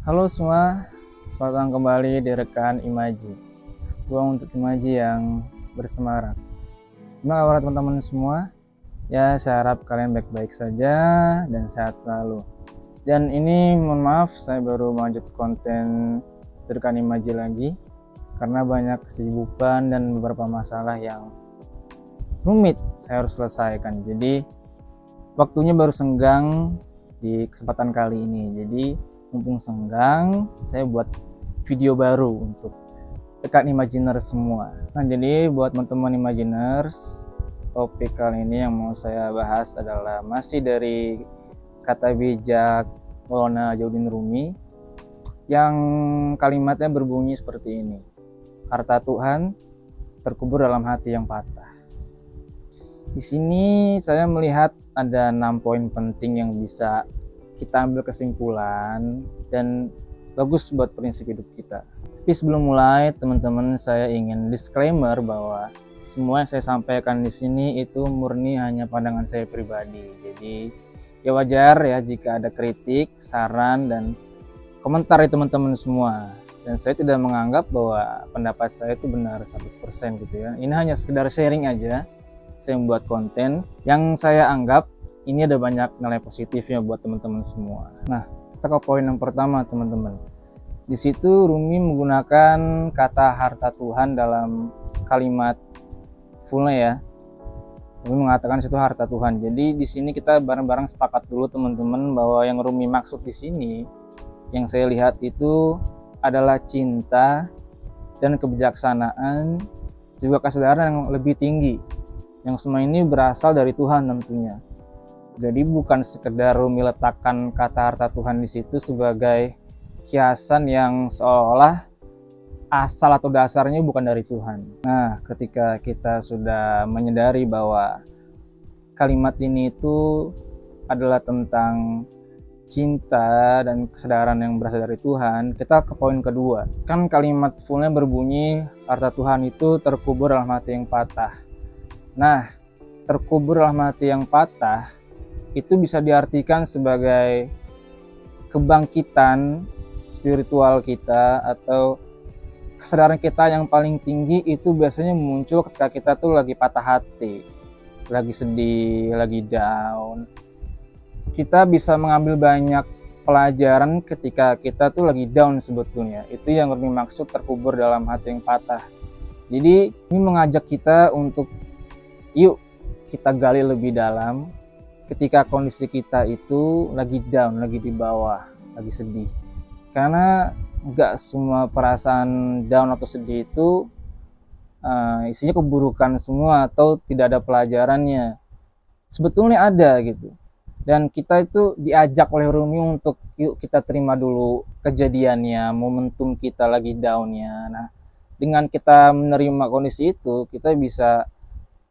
Halo semua, selamat datang kembali di rekan Imaji. Ruang untuk Imaji yang bersemangat. Gimana kabar teman-teman semua? Ya, saya harap kalian baik-baik saja dan sehat selalu. Dan ini mohon maaf, saya baru lanjut konten di rekan Imaji lagi karena banyak kesibukan dan beberapa masalah yang rumit saya harus selesaikan. Jadi waktunya baru senggang di kesempatan kali ini. Jadi mumpung senggang, saya buat video baru untuk rekan Imaginers semua. Nah, jadi buat teman-teman Imaginers, topik kali ini yang mau saya bahas adalah masih dari kata bijak Maulana Jalaluddin Rumi yang kalimatnya berbunyi seperti ini. Harta Tuhan terkubur dalam hati yang patah. Di sini saya melihat ada 6 poin penting yang bisa kita ambil kesimpulan dan bagus buat prinsip hidup kita. Tapi sebelum mulai, teman-teman, saya ingin disclaimer bahwa semua yang saya sampaikan di sini itu murni hanya pandangan saya pribadi. Jadi ya wajar ya jika ada kritik, saran, dan komentar dari teman-teman semua. Dan saya tidak menganggap bahwa pendapat saya itu benar 100% gitu ya. Ini hanya sekedar sharing aja. Saya membuat konten yang saya anggap ini ada banyak nilai positifnya buat teman-teman semua. Nah, kita ke poin yang pertama, teman-teman. Di situ Rumi menggunakan kata harta Tuhan dalam kalimat fullnya ya. Rumi mengatakan situ harta Tuhan. Jadi di sini kita bareng-bareng sepakat dulu teman-teman bahwa yang Rumi maksud di sini, yang saya lihat itu adalah cinta dan kebijaksanaan, juga kesadaran yang lebih tinggi. Yang semua ini berasal dari Tuhan tentunya. Jadi bukan sekedar Rumi letakkan kata harta Tuhan di situ sebagai kiasan yang seolah asal atau dasarnya bukan dari Tuhan. Nah, ketika kita sudah menyadari bahwa kalimat ini itu adalah tentang cinta dan kesadaran yang berasal dari Tuhan, kita ke poin kedua. Kan kalimat fullnya berbunyi, harta Tuhan itu terkubur dalam hati yang patah. Nah, terkubur dalam hati yang patah itu bisa diartikan sebagai kebangkitan spiritual kita atau kesadaran kita yang paling tinggi itu biasanya muncul ketika kita tuh lagi patah hati, lagi sedih, lagi down. Kita bisa mengambil banyak pelajaran ketika kita tuh lagi down sebetulnya. Itu yang bermaksud terkubur dalam hati yang patah. Jadi ini mengajak kita untuk yuk kita gali lebih dalam ketika kondisi kita itu lagi down, lagi di bawah, lagi sedih. Karena nggak semua perasaan down atau sedih itu isinya keburukan semua atau tidak ada pelajarannya. Sebetulnya ada gitu. Dan kita itu diajak oleh Rumi untuk yuk kita terima dulu kejadiannya, momentum kita lagi downnya. Nah, dengan kita menerima kondisi itu, kita bisa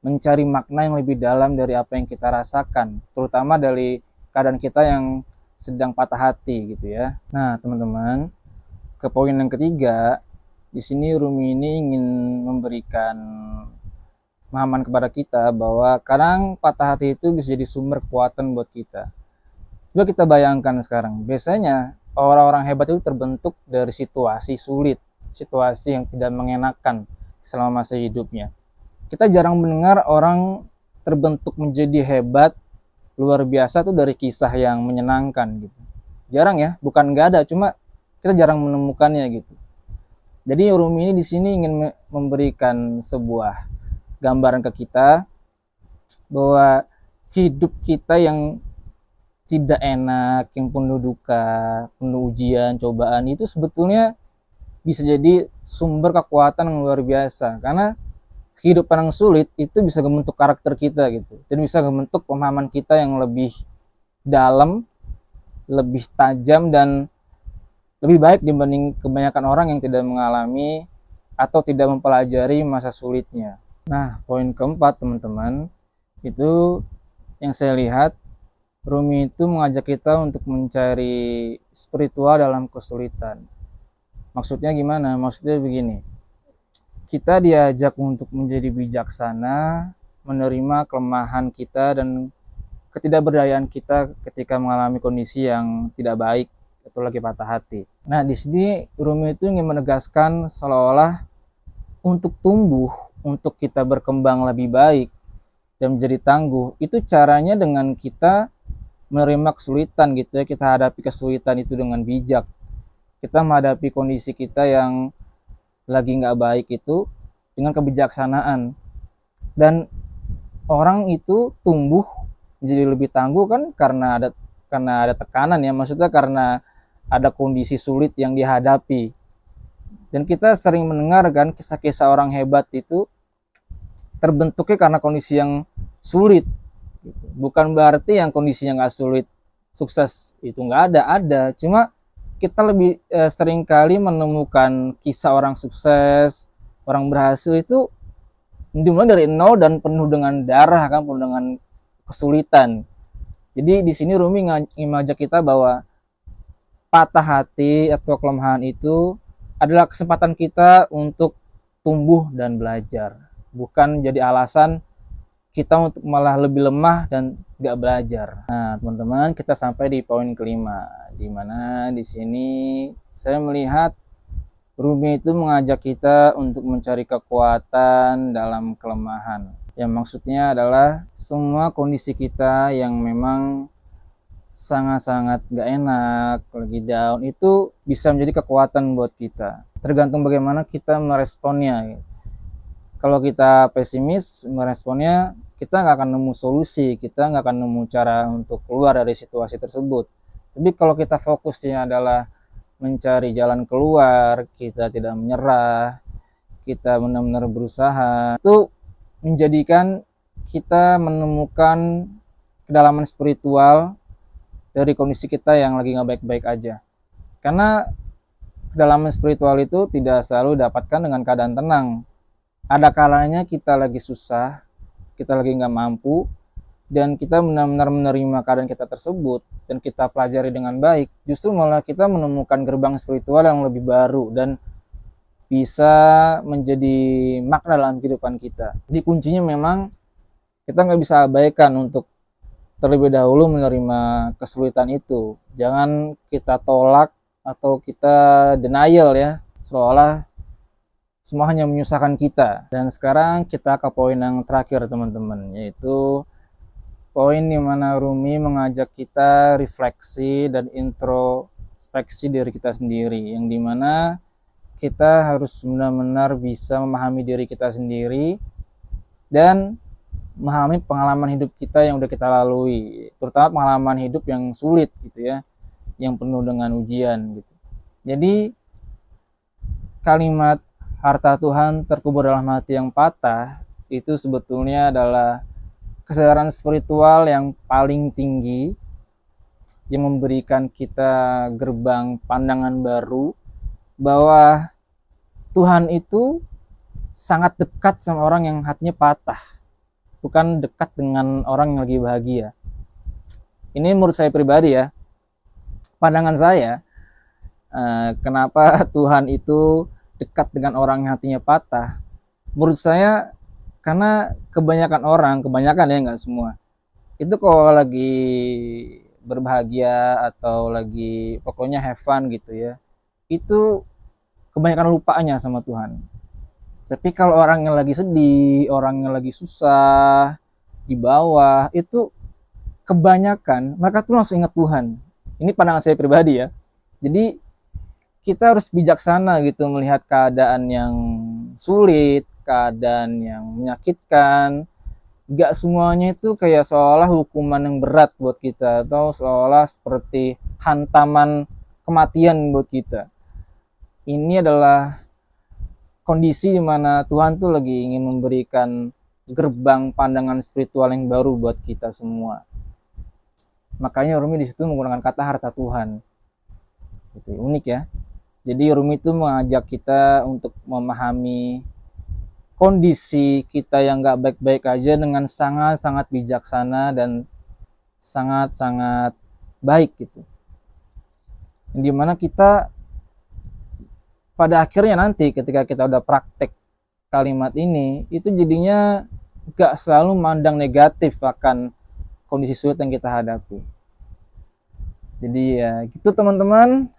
mencari makna yang lebih dalam dari apa yang kita rasakan, terutama dari keadaan kita yang sedang patah hati gitu ya. Nah, teman-teman, ke poin yang ketiga, di sini Rumi ini ingin memberikan pemahaman kepada kita bahwa kadang patah hati itu bisa jadi sumber kekuatan buat kita. Coba kita bayangkan sekarang, biasanya orang-orang hebat itu terbentuk dari situasi sulit, situasi yang tidak mengenakan selama masa hidupnya. Kita jarang mendengar orang terbentuk menjadi hebat luar biasa tuh dari kisah yang menyenangkan gitu. Jarang ya, bukan nggak ada, cuma kita jarang menemukannya gitu. Jadi Rumi ini di sini ingin memberikan sebuah gambaran ke kita bahwa hidup kita yang tidak enak, yang penuh duka, penuh ujian, cobaan itu sebetulnya bisa jadi sumber kekuatan yang luar biasa. Karena kehidupan yang sulit itu bisa membentuk karakter kita gitu, dan bisa membentuk pemahaman kita yang lebih dalam, lebih tajam, dan lebih baik dibanding kebanyakan orang yang tidak mengalami atau tidak mempelajari masa sulitnya. Nah, poin keempat teman-teman, itu yang saya lihat Rumi itu mengajak kita untuk mencari spiritual dalam kesulitan. Maksudnya gimana? Maksudnya begini, kita diajak untuk menjadi bijaksana, menerima kelemahan kita dan ketidakberdayaan kita ketika mengalami kondisi yang tidak baik atau lagi patah hati. Nah, di sini Rumi itu ingin menegaskan seolah-olah untuk tumbuh, untuk kita berkembang lebih baik dan menjadi tangguh, itu caranya dengan kita menerima kesulitan gitu ya, kita hadapi kesulitan itu dengan bijak. Kita menghadapi kondisi kita yang lagi nggak baik itu dengan kebijaksanaan. Dan orang itu tumbuh menjadi lebih tangguh kan karena ada tekanan ya, maksudnya karena ada kondisi sulit yang dihadapi. Dan kita sering mendengar kan kisah-kisah orang hebat itu terbentuknya karena kondisi yang sulit. Bukan berarti yang kondisinya nggak sulit sukses itu nggak ada. Cuma kita lebih sering kali menemukan kisah orang sukses, orang berhasil itu dimulai dari nol dan penuh dengan darah kan, penuh dengan kesulitan. Jadi di sini Rumi ingin mengajak kita bahwa patah hati atau kelemahan itu adalah kesempatan kita untuk tumbuh dan belajar, bukan jadi alasan kita untuk malah lebih lemah dan gak belajar. Nah, teman-teman, kita sampai di poin kelima, di mana di sini saya melihat Rumi itu mengajak kita untuk mencari kekuatan dalam kelemahan. Yang maksudnya adalah semua kondisi kita yang memang sangat-sangat gak enak, lagi down, itu bisa menjadi kekuatan buat kita. Tergantung bagaimana kita meresponnya. Kalau kita pesimis meresponnya, kita nggak akan nemu solusi, kita nggak akan nemu cara untuk keluar dari situasi tersebut. Tapi kalau kita fokusnya adalah mencari jalan keluar, kita tidak menyerah, kita benar-benar berusaha, itu menjadikan kita menemukan kedalaman spiritual dari kondisi kita yang lagi nggak baik-baik aja. Karena kedalaman spiritual itu tidak selalu dapatkan dengan keadaan tenang. Ada kalanya kita lagi susah, kita lagi nggak mampu, dan kita benar-benar menerima keadaan kita tersebut, dan kita pelajari dengan baik, justru malah kita menemukan gerbang spiritual yang lebih baru, dan bisa menjadi makna dalam kehidupan kita. Jadi kuncinya memang kita nggak bisa abaikan untuk terlebih dahulu menerima kesulitan itu. Jangan kita tolak atau kita denial ya, seolah semua hanya menyusahkan kita. Dan sekarang kita ke poin yang terakhir teman-teman, yaitu poin di mana Rumi mengajak kita refleksi dan introspeksi diri kita sendiri, yang dimana kita harus benar-benar bisa memahami diri kita sendiri dan memahami pengalaman hidup kita yang udah kita lalui, terutama pengalaman hidup yang sulit gitu ya, yang penuh dengan ujian gitu. Jadi kalimat harta Tuhan terkubur dalam hati yang patah itu sebetulnya adalah kesadaran spiritual yang paling tinggi yang memberikan kita gerbang pandangan baru bahwa Tuhan itu sangat dekat sama orang yang hatinya patah, bukan dekat dengan orang yang lagi bahagia. Ini menurut saya pribadi ya, pandangan saya, kenapa Tuhan itu dekat dengan orang yang hatinya patah. Menurut saya karena kebanyakan ya, nggak semua, itu kalau lagi berbahagia atau lagi pokoknya have fun gitu ya, itu kebanyakan lupanya sama Tuhan. Tapi kalau orang yang lagi sedih, orang yang lagi susah, di bawah, itu kebanyakan mereka tuh langsung ingat Tuhan. Ini pandangan saya pribadi ya. Jadi kita harus bijaksana gitu melihat keadaan yang sulit, keadaan yang menyakitkan. Gak semuanya itu kayak seolah hukuman yang berat buat kita, atau seolah seperti hantaman kematian buat kita. Ini adalah kondisi di mana Tuhan tuh lagi ingin memberikan gerbang pandangan spiritual yang baru buat kita semua. Makanya Rumi di situ menggunakan kata harta Tuhan. Itu unik ya. Jadi Rumi itu mengajak kita untuk memahami kondisi kita yang gak baik-baik aja dengan sangat-sangat bijaksana dan sangat-sangat baik gitu. Dimana kita pada akhirnya nanti ketika kita udah praktek kalimat ini, itu jadinya gak selalu mandang negatif akan kondisi sulit yang kita hadapi. Jadi ya gitu teman-teman,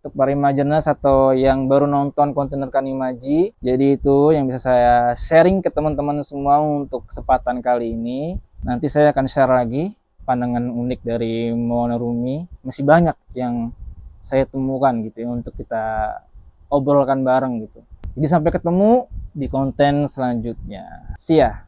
untuk para Imajiners atau yang baru nonton konten rekan Imaji. Jadi itu yang bisa saya sharing ke teman-teman semua untuk kesempatan kali ini. Nanti saya akan share lagi pandangan unik dari Monarumi. Masih banyak yang saya temukan gitu ya untuk kita obrolkan bareng gitu. Jadi sampai ketemu di konten selanjutnya. See ya.